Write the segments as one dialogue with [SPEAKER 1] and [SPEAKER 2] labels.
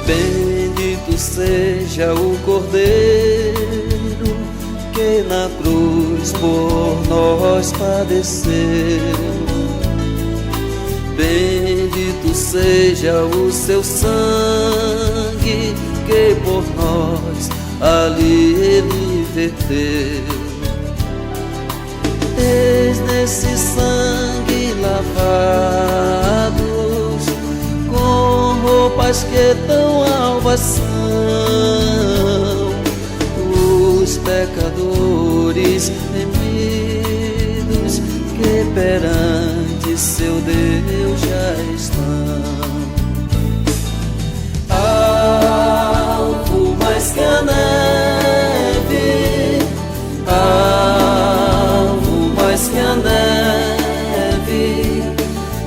[SPEAKER 1] Bendito seja o Cordeiro que na cruz por nós padeceu. Bendito seja o seu sangue que por nós ali ele verteu. Eis nesse sangue lavados, com roupas que tão alvas são, os pecadores remidos que perante seu Deus já estão. Alvo mais que a neve, alvo mais que a neve,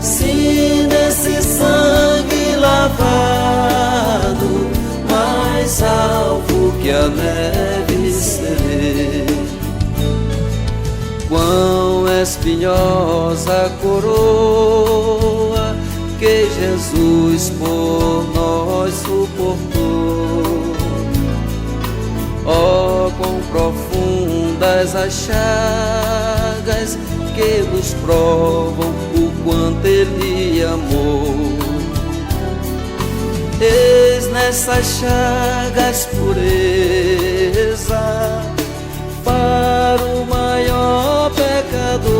[SPEAKER 1] se nesse sangue lavado, mais alvo que a neve serei. Quão espinhosa a coroa que Jesus por nós suportou. Oh, quão profundas as chagas que nos provam o quanto Ele amou. Eis nessas chagas pureza para o maior pecador,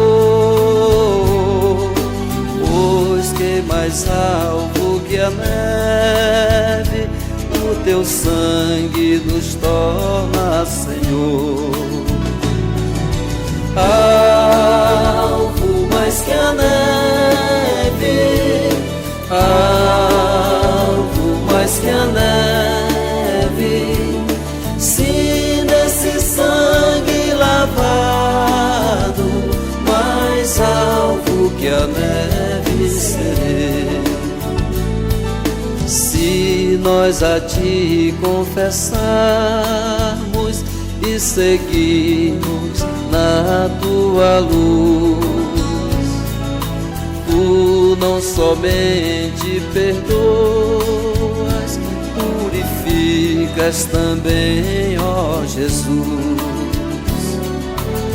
[SPEAKER 1] pois que mais alvo que a neve, o teu sangue nos torna, Senhor. Alvo mais que a neve, alvo mais que a neve, se nesse sangue lavado, mais alvo que a neve serei. Se nós a ti confessarmos e seguirmos na tua luz, tu não somente perdoas, purificas também, ó Jesus.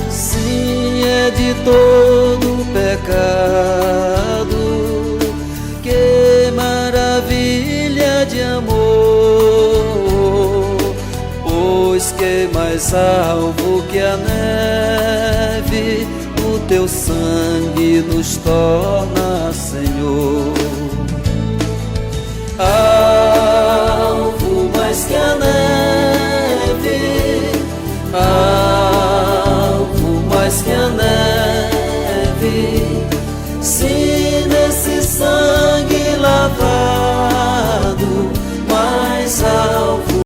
[SPEAKER 1] Sim, é de todo pecado, que maravilha de amor, pois que mais alvo que a neve, o teu sangue nos torna, Senhor.